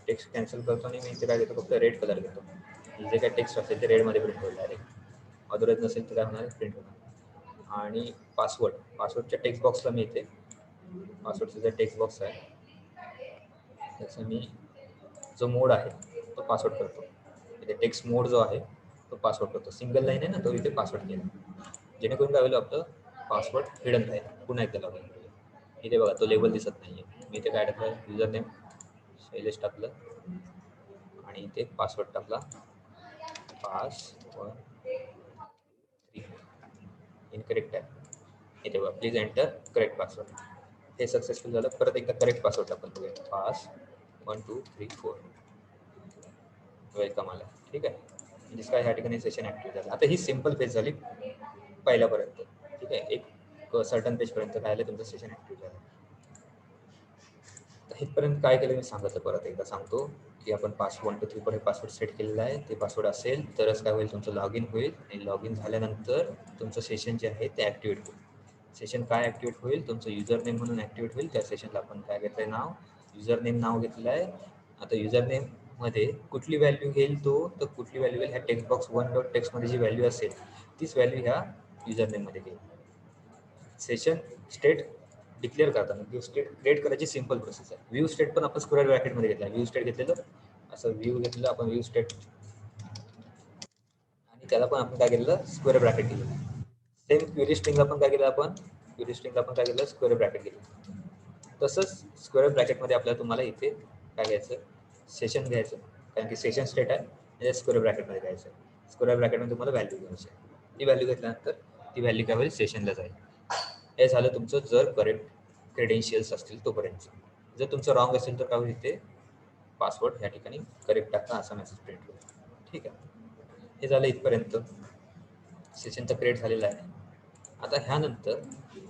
टेक्स्ट कॅन्सल करतो आणि मी इथे काय घेतो, फक्त रेड कलर घेतो. जे काय टेक्स्ट असेल ते रेडमध्ये प्रिंट होईल डायरेक्ट, अदरवाईज नसेल तर काय होणार, प्रिंट होणार. आणि पासवर्डच्या टेक्स्ट बॉक्सला मी इथे पासवर्डचा जो टेक्स्ट बॉक्स आहे त्याचा मी जो मोड आहे तो पासवर्ड करतो. इथे टेक्स्ट मोड जो आहे तो पासवर्ड करतो. सिंगल लाईन आहे ना, तो इथे पासवर्ड केला, जेणेकरून काय होईल, आपलं पासवर्ड हिडन राहील. पुन्हा एकदा लॉग इन करूया. इथे बघा तो लेबल दिसत नाही आहे, मी इथे काय टाकलं, युजर नेम शैलेश टाकलं आणि इथे पासवर्ड टाकला पास 1 3 इनकरेक्ट आहे. इथे बघा, प्लीज एंटर करेक्ट पासवर्ड. हे सक्सेसफुल झालं. परत एकदा करेक्ट पासवर्ड टाकून बघूया, पास 1 2 3 4. वेलकम आला. ठीक आहे, म्हणजे काय ह्या ठिकाणी सेशन ऍक्टिव्ह झालं. आता ही सिंपल पेज झाली पहिल्यापर्यंत. ठीक आहे, एक सर्टन पेज पर्यंत काय आलं तुमचं सेशन ऍक्टिव्ह झालं. इथपर्यंत काय केलं मी सांगायचं परत एकदा सांगतो की आपण 1 2 3 पर्यंत पासवर्ड सेट केलेला आहे. ते पासवर्ड असेल तरच काय होईल तुमचं लॉग इन होईल आणि लॉग इन झाल्यानंतर तुमचं सेशन जे आहे ते ॲक्टिवेट होईल. सेशन काय ॲक्टिवेट होईल तुमचं युजर नेम म्हणून ॲक्टिवेट होईल. त्या सेशनला आपण काय घेतलं आहे नाव, युजर नेम नाव घेतलेलं आहे. आता युजर नेममध्ये कुठली व्हॅल्यू घेईल तो, तर कुठली व्हॅल्यू घेईल ह्या टेक्स्ट बॉक्स 1.टेक्स्टमध्ये जी व्हॅल्यू असेल तीच व्हॅल्यू ह्या युजर नेममध्ये घेईल. सेशन स्टेट डिक्लेअर करताना व्ह्यू स्टेट क्रिएट करायची सिंपल प्रोसेस आहे. व्ह्यू स्टेट पण आपण स्क्वेअर ब्रॅकेटमध्ये घेतला. व्ह्यू स्टेट घेतलेलं असं व्ह्यू घेतलेलं आपण व्ह्यू स्टेट आणि त्याला पण आपण काय केलेलं स्क्वेअर ब्रॅकेट केलेलं. सेम क्वेरी स्ट्रिंगला पण काय केलं आपण क्वेरी स्ट्रिंगला पण काय केलं स्क्वेअर ब्रॅकेट केलं. तसंच स्क्वेअर ब्रॅकेटमध्ये आपल्याला तुम्हाला इथे काय घ्यायचं सेशन घ्यायचं, कारण की सेशन स्टेट आहे म्हणजे स्क्वेअर ब्रॅकेटमध्ये घ्यायचं. स्क्वेअर ब्रॅकेटमध्ये तुम्हाला व्हॅल्यू घ्यायची. ती व्हॅल्यू घेतल्यानंतर ती व्हॅल्यू काय होईल सेशनला जाईल. हे झालं तुमचं जर करेक्ट क्रेडेन्शियल्स असतील तोपर्यंत. जर तुमचं रॉंग असेल तर काय होईल इथे पासवर्ड ह्या ठिकाणी करेक्ट टाका असा मेसेज प्रिंट होईल. ठीक आहे, हे झालं इथपर्यंत सेशनचा क्रिएट झालेला आहे. आता ह्यानंतर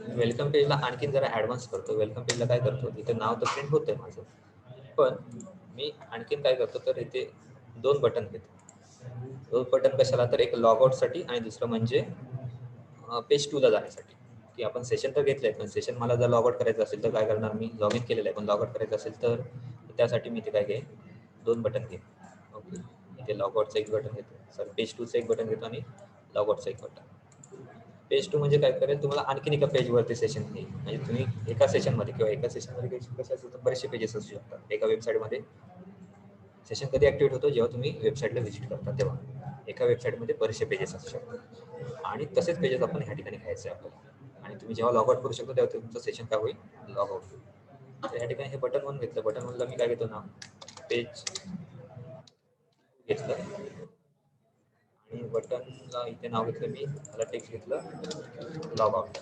वेलकम पेजला आणखीन जरा ॲडव्हान्स करतो. वेलकम पेजला काय करतो, इथे नाव तर प्रिंट होतं आहे माझं, पण मी आणखीन काय करतो तर इथे 2 बटन घेतो. 2 बटन कशाला, तर एक लॉगआउटसाठी आणि दुसरं म्हणजे पेज 2ला जाण्यासाठी. की आपण सेशन तर घेतलं आहे, पण सेशन मला जर लॉगआउट करायचं असेल तर काय करणार, मी लॉग इन केलेलं आहे पण लॉगआउट करायचं असेल तर त्यासाठी मी इथे काय घेईन 2 बटन घेईन. ओके, इथे लॉगआउटचं एक बटन घेतो, सॉरी पेज 2चं एक बटन घेतो आणि लॉगआउटचं एक बटन. पेज 2 म्हणजे काय करेल तुम्हाला आणखीन एका पेजवरती सेशन घेईल. म्हणजे तुम्ही एका सेशनमध्ये किंवा एका सेशनमध्ये कसं असेल तर बरेचसे पेजेस असू शकतात. एका वेबसाईटमध्ये सेशन कधी ॲक्टिवेट होतो, जेव्हा तुम्ही वेबसाईटला व्हिजिट करता तेव्हा. एका वेबसाईटमध्ये बरेचसे पेजेस असू शकतात आणि तसेच पेजेस आपण ह्या ठिकाणी घ्यायचे आहे आपल्याला. आणि तुम्ही जेव्हा लॉग आउट करू शकता तेव्हा तुमचं सेशन काय होईल लॉग आउट होईल. तर ह्या ठिकाणी हे बटन 1 घेतलं. बटन 1ला मी काय घेतो ना पेज घेतलं आणि बटनला इथे नाव घेतलं मी, त्याला टेक्स्ट घेतलं लॉग आउट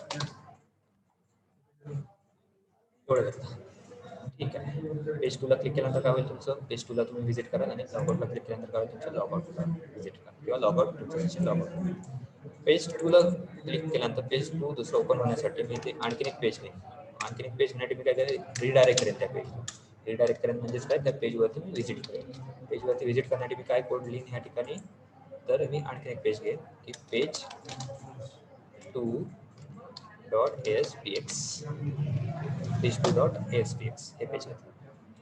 एवढं घेतलं. ठीक आहे, पेज 2ला क्लिक केल्यानंतर काय होईल तुमचं पेज 2ला तुम्ही व्हिजिट कराल आणि लॉगआउटला क्लिक केल्यानंतर काय होईल तुमचं लॉगआउटला व्हिजिट करा किंवा लॉगआउट तुमचं सेशन लॉगआउट. पेज 2ला क्लिक केल्यानंतर पेज 2 दुसरं ओपन होण्यासाठी मी इथे आणखीन एक पेज घेईन. आणखीन एक पेज घेण्यासाठी मी काय करेन रिडायरेक्ट करेन त्या पेजला. रिडायरेक्ट करेन म्हणजेच काय, त्या पेजवरती मी व्हिजिट करेन. पेजवरती व्हिजिट करण्यासाठी मी काय कोड लिहीन ह्या ठिकाणी, तर मी आणखीन एक पेज घेईन की पेज 2.aspx पेज 2.aspx हे पेज घेतलं.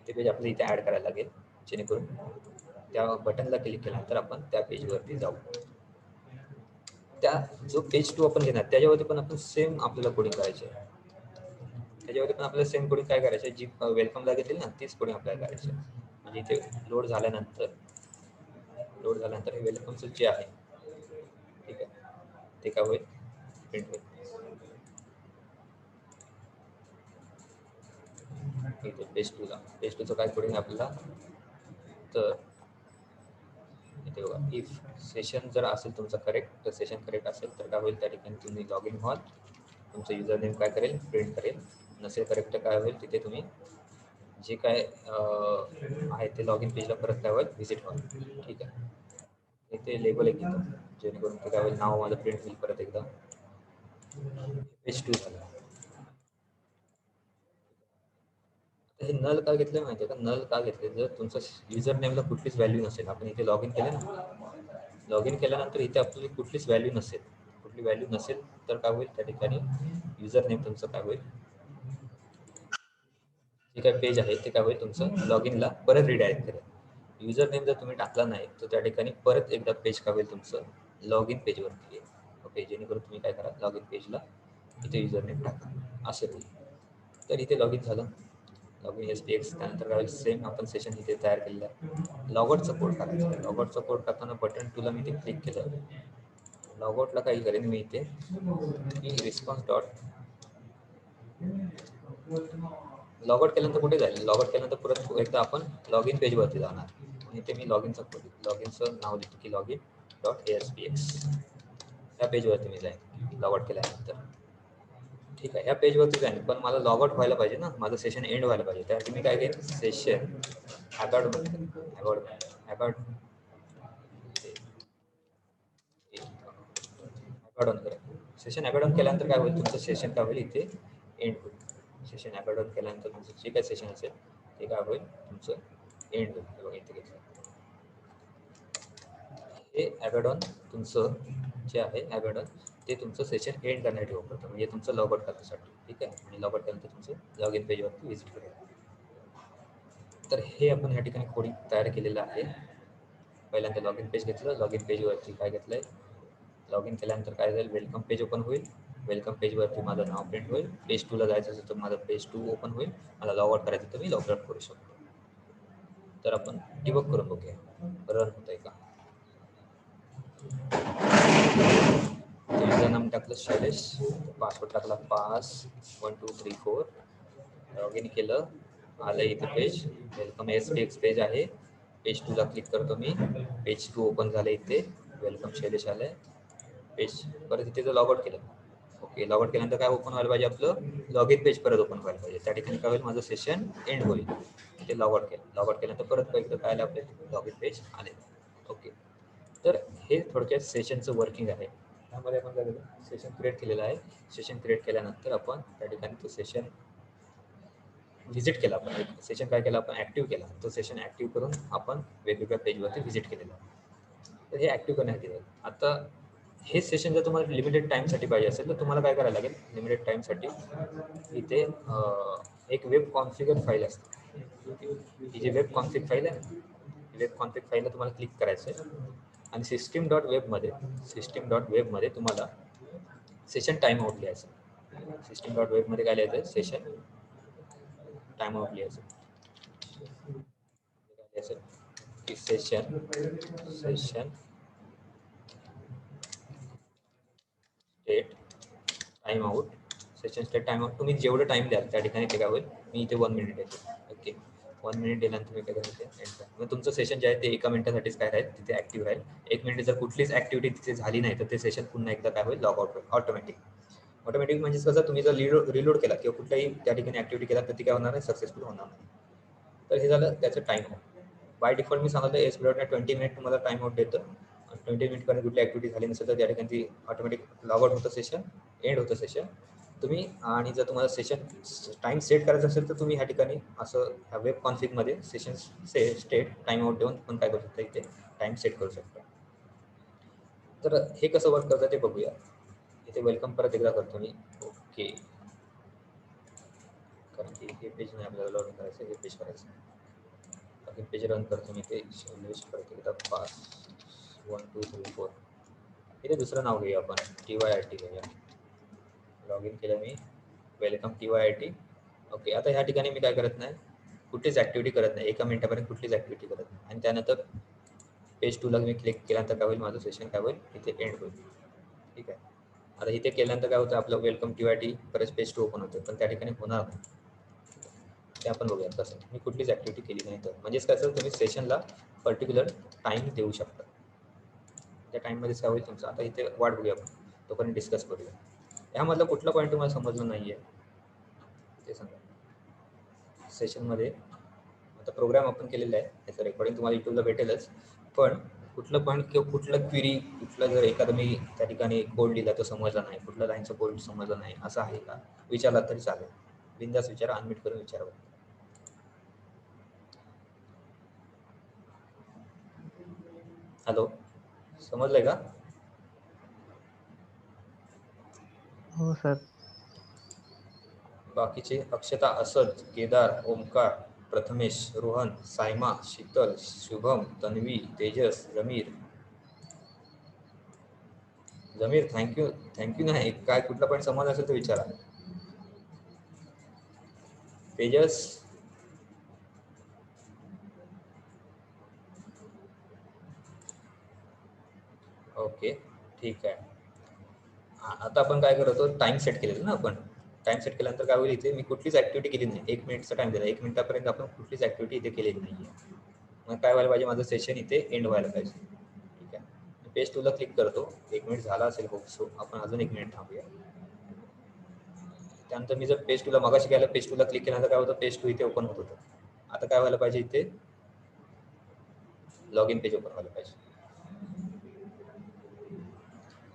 ते पेज आपलं इथे ॲड करायला लागेल, जेणेकरून त्या बटनला क्लिक केल्यानंतर आपण त्या पेजवरती जाऊ. त्या जो पेज 2 आपण घेणार त्याच्यावरती पण आपण सेम आपल्याला कोडिंग करायची आहे. त्याच्यावरती पण आपल्याला सेम कोडिंग काय करायचं आहे, जी वेलकमला घेतली ना तीच कोडिंग आपल्याला करायची आहे. म्हणजे इथे लोड झाल्यानंतर हे वेलकमचं जे आहे ठीक आहे ते काय होईल प्रिंट होईल. इथे पेज 2चं काय कोडिंग आपल्याला, तर इथे बघा इफ सेशन जर असेल तुमचं करेक्ट, तर सेशन करेक्ट असेल तर काय होईल त्या ठिकाणी तुम्ही लॉग इन व्हाल, तुमचं युजर नेम काय करेल प्रिंट करेल. नसेल करेक्ट काय होईल तिथे तुम्ही जे काय आहे ते लॉग इन पेजला परत काय होईल व्हिजिट व्हाल. ठीक आहे, इथे लेबल एक घेतो जेणेकरून ते काय होईल नाव माझं प्रिंट होईल परत एकदा. पेज 2 झालं. हे नल का घेतलं माहिती आहे का, नल का घेतले, जर तुमचं युजर नेमला कुठलीच व्हॅल्यू नसेल, आपण इथे लॉग इन केलं ना, लॉग इन केल्यानंतर इथे आपली कुठलीच व्हॅल्यू नसेल, कुठली व्हॅल्यू नसेल तर काय होईल त्या ठिकाणी युजर नेम तुमचं काय होईल, जे काय पेज आहे ते काय होईल तुमचं लॉग इनला परत रिडायरेक्ट करेल. युजर नेम जर तुम्ही टाकला नाही तर त्या ठिकाणी परत एकदा पेज काय होईल तुमचं लॉग इन पेजवरती येईल. ओके, जेणेकरून तुम्ही काय करा लॉग इन पेजला इथे युजर नेम टाका असे होईल. तर इथे लॉग इन झालं, लॉग इन SPX. त्यानंतर काय सेम आपण सेशन इथे तयार केलेलं आहे. लॉगआउटचा कोड टाकायचा आहे. लॉगआउटचा कोड टाकताना बटन 2ला मी इथे क्लिक केलं. लॉगआउटला काही करेन मी इथे की रिस्पॉन्स डॉट लॉगआउट केल्यानंतर कुठे जाईल, लॉगआउट केल्यानंतर परत एकदा आपण लॉग इन पेजवरती जाणार. इथे मी लॉगिनचं नाव देतो की लॉग इन .aspx. त्या पेजवरती मी जाईन लॉगआउट केल्यानंतर. ठीक आहे, ह्या पेजवरती जाईन पण मला लॉगआउट व्हायला पाहिजे ना, माझं सेशन एंड व्हायला पाहिजे. त्यासाठी मी काय घेईन सेशन ॲबॉर्ट ॲड ऑन करा. सेशन ॲड ऑन केल्यानंतर काय होईल, तुमचं सेशन काय होईल इथे एंड होईल. सेशन ॲड ऑन केल्यानंतर तुमचं जे काय सेशन असेल ते काय होईल, तुमचं एंड होईल. हे बघा इथे घेतलं हे ॲड ऑन तुमचं जे आहे ॲड ऑन ते तुमचं सेशन एंड करण्यासाठी वापरतं, म्हणजे तुमचं लॉग आउट करण्यासाठी. ठीक आहे, आणि लॉग आउट केल्यानंतर तुमचं लॉग इन पेजवरती व्हिजिट करेल. तर हे आपण ह्या ठिकाणी कोडिंग तयार केलेलं आहे. पहिल्यांदा लॉग इन पेज घेतलं, लॉग इन पेजवरती काय घेतलंय, लॉग इन केल्यानंतर काय जाईल, वेलकम पेज ओपन होईल. वेलकम पेजवरती माझं नाव प्रिंट होईल. पेज 2ला जायचं असेल तर माझं पेज 2 ओपन होईल. मला लॉग आउट करायचं तर मी लॉग आउट करू शकतो. तर आपण डिबग करून बघूया रन होतंय का. युजर नाम टाकलं शैलेश, पासवर्ड टाकला 51234, लॉग इन केलं, आलं इथे पेज, वेलकम SPX पेज आहे. पेज 2ला क्लिक करतो मी, पेज 2 ओपन झालं इथे, वेलकम शैलेश आलंय. पेज परत इथे जर लॉग आउट केलं, ओके, लॉग आउट केल्यानंतर काय ओपन व्हायला पाहिजे, आपलं लॉग इन पेज परत ओपन व्हायला पाहिजे. त्या ठिकाणी काय होईल, माझं सेशन एंड होईल. इथे लॉग आउट केलं, लॉग आउट केल्यानंतर परत एकदा काय आलं, आपले लॉग इन पेज आले. ओके, तर हे थोडक्यात सेशनचं वर्किंग आहे. त्यामध्ये आपण काय केलं, सेशन क्रिएट केलेलं आहे. सेशन क्रिएट केल्यानंतर आपण त्या ठिकाणी तो सेशन व्हिजिट केला. आपण एक सेशन काय केलं, आपण ॲक्टिव्ह केला. तो सेशन ॲक्टिव्ह करून आपण वेगवेगळ्या पेजवरती व्हिजिट केलेलं आहे. तर हे ॲक्टिव्ह करण्यासाठी आहे. आता हे सेशन जर तुम्हाला लिमिटेड टाईमसाठी पाहिजे असेल तर तुम्हाला काय करायला लागेल, लिमिटेड टाईमसाठी इथे एक वेब कॉन्फिगर फाईल असते. ही जी वेब कॉन्फिग फाईल आहे, वेब कॉन्फिग फाईलला तुम्हाला क्लिक करायचं आहे आणि सिस्टीम.वेबमध्ये तुम्हाला सेशन टाइम आउट लिहायचं. सिस्टीम.वेबमध्ये काय लिहायचं, सेशन टाइम आउट लिहायचं. की session state time out, session state time out. तुम्ही जेवढं टाइम द्याल त्या ठिकाणी ते काय होईल, मी इथे 1 मिनिट देतो. ओके, 1 मिनिट दिल्यानंतर मी काय करतो, मग तुमचं सेशन जे आहे ते 1 मिनिटासाठीच काय राहील, तिथे ॲक्टिव्ह राहील. 1 मिनिट जर कुठलीच ॲक्टिव्हिटी तिथे झाली नाही तर ते सेशन पुन्हा एकदा काय होईल, लॉग आउट होईल ऑटोमॅटिक. म्हणजे कसं, तुम्ही जर रिलोड केला किंवा कुठल्याही त्या ठिकाणी ॲक्टिव्हिटी केला तर ती काय होणार नाही, सक्सेसफुल होणार नाही. तर हे झालं त्याचं टाइम आउट. बाय डिफॉल्ट मी सांगितलं एसपीडॉटने 20 मिनिट तुम्हाला टाइम आउट देतं. 20 मिनिटपर्यंत कुठली ॲक्टिव्हिटी झाली नसेल तर त्या ठिकाणी ती ऑटोमॅटिक लॉग आउट होतं, सेशन एंड होतं सेशन. तुम्ही आणि जर तुम्हाला सेशन टाइम सेट करायचा असेल तर तुम्ही ह्या ठिकाणी असं ह्या वेब कॉन्फिगमध्ये सेशन स्टेट टाइम आउट देऊन पण काय करू शकता, इथे टाइम सेट करू शकता. तर हे कसं वर्क करतं ते बघूया. इथे वेलकम परत एकदा करतो मी. ओके, कारण की हे पेज नाही आपल्याला लॉग इन करायचं, हे पेज करायचं. बाकी पेज रन करतो मी, ते लिस्ट करतो एकदा 51234. इथे दुसरं नाव घेऊया आपण, TYIT घेऊया. लॉग इन केलं मी, वेलकम TYIT. ओके, आता ह्या ठिकाणी मी काय करत नाही, कुठलीच ॲक्टिव्हिटी करत नाही, 1 मिनिटापर्यंत कुठलीच ॲक्टिव्हिटी करत नाही. आणि त्यानंतर पेज 2ला मी क्लिक केल्यानंतर काय होईल, माझं सेशन काय होईल, इथे एंड होईल. ठीक आहे, आता इथे केल्यानंतर काय होतं, आपलं वेलकम TYIT परत पेज 2 ओपन होतं, पण त्या ठिकाणी होणार नाही. ते आपण बघूया कसं. मी कुठलीच ॲक्टिव्हिटी केली नाही तर, म्हणजेच कसं, तुम्ही सेशनला पर्टिक्युलर टाईम देऊ शकता. त्या टाईममध्येच काय होईल तुमचं. आता इथे वाट बघूया आपण, तोपर्यंत डिस्कस करूया. ह्यामधला कुठला पॉईंट तुम्हाला समजलं नाही आहे ते सांगा. सेशनमध्ये आता प्रोग्राम आपण केलेला आहे, त्याचं रेकॉर्डिंग तुम्हाला यूट्यूबला भेटेलच. पण कुठलं पॉईंट किंवा कुठलं क्वेरी, कुठलं जर एखादं मी त्या ठिकाणी कोड लिहिला तो समजला नाही, कुठल्या लाईनचं कोड समजलं नाही, असं आहे का, विचारला तरी चालेल. बिंदास विचारा, अनम्यूट करून विचारा. हॅलो, समजलंय का? हो सर. बाकीचे अक्षता, असद, केदार, ओमकार, प्रथमेश, रोहन, सायमा, शीतल, शुभम, तन्वी, तेजस, जमीर थँक्यू नाही, काय कुठला पण समज असेल तर विचारा. तेजस, ओके, ठीक आहे. आता आपण काय करतो, टाइम सेट केलेलं ना आपण. टाइम सेट केल्यानंतर काय होईल, इथे मी कुठलीच ॲक्टिव्हिटी केली नाही. 1 मिनिटचा टाइम दिला, 1 मिनिटापर्यंत आपण कुठलीच ॲक्टिव्हिटी इथे केलेली नाही आहे. मग काय व्हायला पाहिजे, माझं सेशन इथे एंड व्हायला पाहिजे. ठीक आहे, पेज 2ला क्लिक करतो. 1 मिनिट झाला असेल, होप सो. आपण अजून 1 मिनिट थांबूया. त्यानंतर मी जर पेज 2ला मगाशी गेलं, पेज 2ला क्लिक केल्यानंतर काय होतं, पेज 2 इथे ओपन होत होतं. आता काय व्हायला पाहिजे, इथे लॉग इन पेज ओपन व्हायला पाहिजे.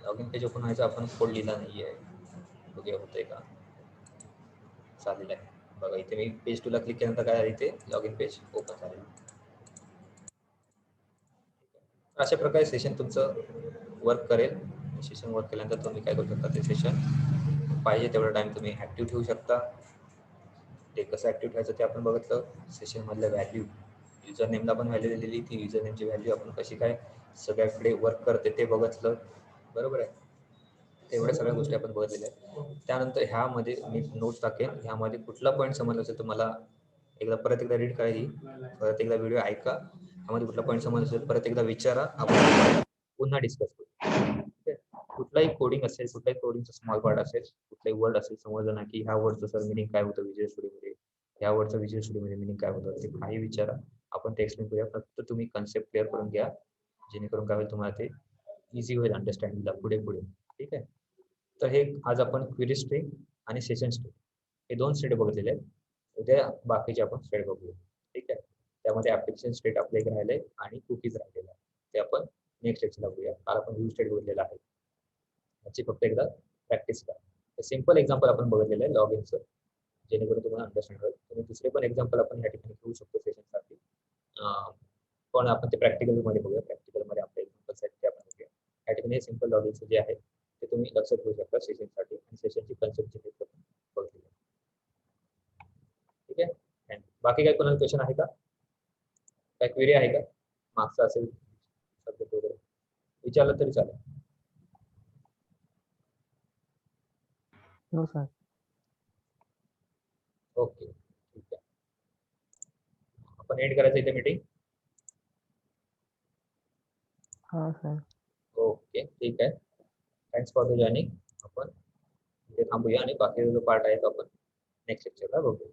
लॉग इन पेज ओपन व्हायचं, आपण कोड लिहिला नाही आहे, बघूया होतंय का. चालेल आहे बघा, इथे मी पेज 2 ला क्लिक केल्यानंतर काय झालं, इथे लॉग इन पेज ओपन झालेलं. तर अशा प्रकारे सेशन तुमचं वर्क करेल. सेशन वर्क केल्यानंतर तुम्ही काय करू शकता, ते सेशन पाहिजे तेवढा टाइम तुम्ही ॲक्टिव्ह ठेवू शकता. ते कसं ॲक्टिव्ह ठेवायचं ते आपण बघितलं. सेशनमधलं व्हॅल्यू, युजर नेमला पण व्हॅल्यू दिलेली, ती युजर नेमची व्हॅल्यू आपण कशी काय सगळ्याकडे वर्क करते ते बघितलं, बरोबर आहे. एवढ्या सगळ्या गोष्टी आपण बघितलेल्या आहेत. त्यानंतर ह्यामध्ये मी नोट्स टाकेन, ह्यामध्ये कुठला पॉईंट समजला असेल तुम्हाला परत एकदा रीड करायची, परत एकदा व्हिडिओ ऐका, ह्यामध्ये कुठला पॉईंट समजला असेल परत एकदा विचारा, आपण पुन्हा डिस्कस करू. ठीक आहे. कुठलाही कोडिंग असेल, कुठलाही कोडिंगचा स्मॉल पार्ट असेल, कुठलाही वर्ड असेल, समजलं ना की ह्या वर्डचं सर मिनिंग काय होतं विजुअल स्टुडिओमध्ये, ह्या वर्डचं विजुअल स्टुडिओमध्ये मिनिंग काय होतं, ते काही विचारा, आपण ते एक्सप्लेन करूया. फक्त तुम्ही कन्सेप्ट क्लिअर करून घ्या, जेणेकरून काय होईल तुम्हाला ते इझी होईल अंडरस्टँडिंगला पुढे पुढे. ठीक आहे. तर हे आज आपण क्वेरी स्ट्रिंग आणि सेशन स्ट्रिंग हे 2 स्टेट बघितलेले आहेत. उद्या बाकीचे आपण स्टेट बघूया. ठीक आहे. त्यामध्ये ऍप्लिकेशन स्टेट आपल्या इथे राहिले आणि कुकीज राहिलेलं आहे, ते आपण नेक्स्ट लेक्चरला बघूया. काल आपण व्ह्यू स्टेट बघितलेलं आहे, याची फक्त एकदा प्रॅक्टिस करा. सिम्पल एक्झाम्पल आपण बघितलेलं आहे लॉग इनचं, जेणेकरून तुम्हाला अंडरस्टँड होईल. तुम्ही दुसरे पण एक्झाम्पल आपण या ठिकाणी घेऊ शकतो सेशनसाठी, पण आपण ते प्रॅक्टिकलमध्ये बघूया. प्रॅक्टिकलमध्ये आपले एक्झाम्पल्स आहेत ते आपण बघूया. या ठिकाणी हे सिम्पल लॉग इनचं जे आहे ते तुम्ही लक्षात घेऊ शकता सेशनसाठी, आणि सेशनची कन्सेप्ट जे पण बघितली. ठीक आहे. थँक्यू. बाकी काय कोणाला क्वेश्चन आहे का, काय क्वेरी आहे का, मागचा असेल सब्जेक्ट वगैरे विचारलं तरी चालेल. No sir. ओके, ठीक आहे. आपण एंड करायचं इथे मीटिंग. हाँ सर. ओके, ठीक आहे. Thanks for the joining. आपण इथे थांबूया आणि बाकी जो पार्ट आहे तो आपण नेक्स्ट लेक्चरला बघूया.